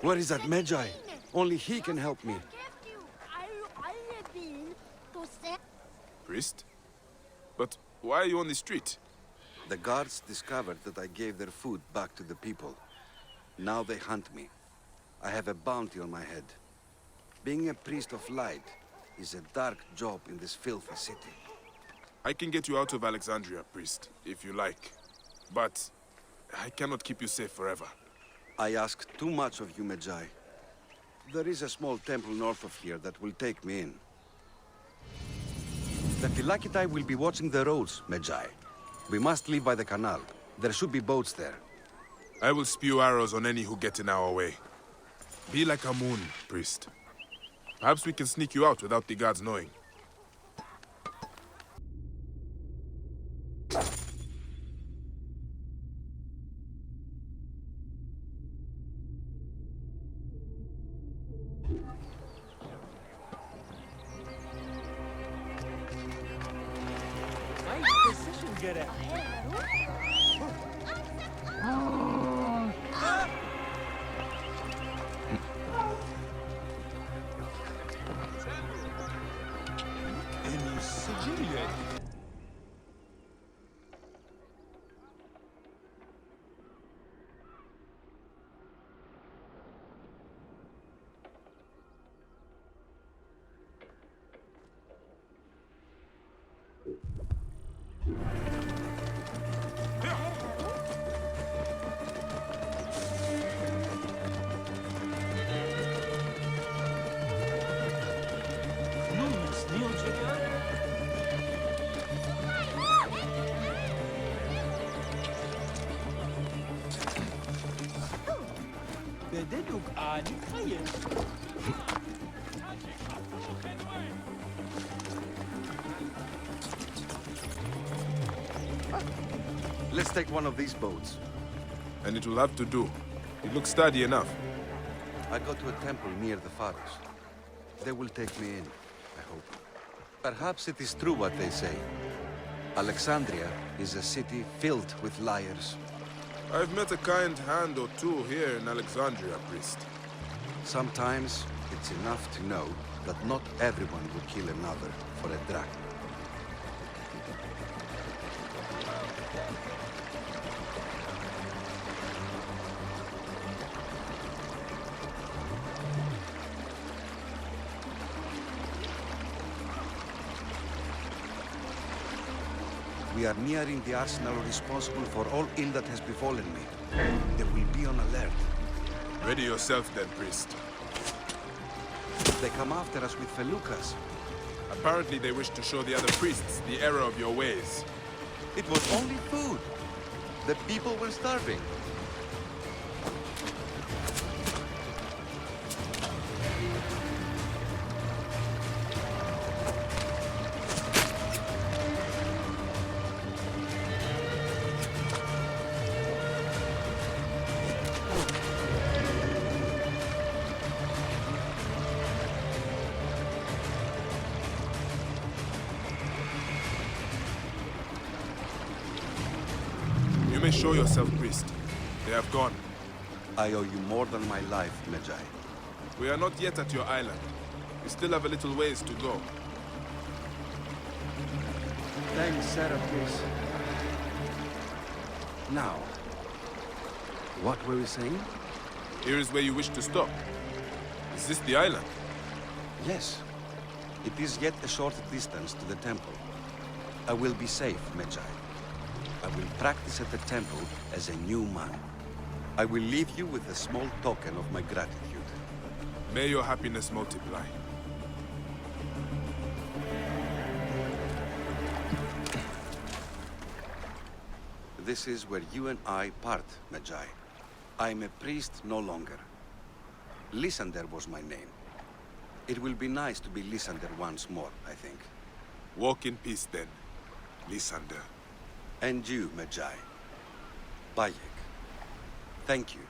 Where is that Magi? Only he can help me. Priest? But why are you on the street? The guards discovered that I gave their food back to the people. Now they hunt me. I have a bounty on my head. Being a priest of light is a dark job in this filthy city. I can get you out of Alexandria, priest, if you like. But I cannot keep you safe forever. I ask too much of you, Magi. There is a small temple north of here that will take me in. The Phylakitai will be watching the roads, Magi. We must leave by the canal. There should be boats there. I will spew arrows on any who get in our way. Be like a moon, priest. Perhaps we can sneak you out without the guards knowing. Let's take one of these boats. And it will have to do. You look sturdy enough. I go to a temple near the Pharos. They will take me in, I hope. Perhaps it is true what they say. Alexandria is a city filled with liars. I've met a kind hand or two here in Alexandria, priest. Sometimes it's enough to know that not everyone will kill another for a drachma. We are nearing the arsenal responsible for all ill that has befallen me. They will be on alert. Ready yourself then, priest. They come after us with feluccas. Apparently they wish to show the other priests the error of your ways. It was only food. The people were starving. You may show yourself, priest. They have gone. I owe you more than my life, Magi. We are not yet at your island. We still have a little ways to go. Thanks, Serapis. Now, what were we saying? Here is where you wish to stop. Is this the island? Yes. It is yet a short distance to the temple. I will be safe, Magi. I will practice at the temple as a new man. I will leave you with a small token of my gratitude. May your happiness multiply. This is where you and I part, Magi. I am a priest no longer. Lysander was my name. It will be nice to be Lysander once more, I think. Walk in peace then, Lysander. And you, Magi. Bayek. Thank you.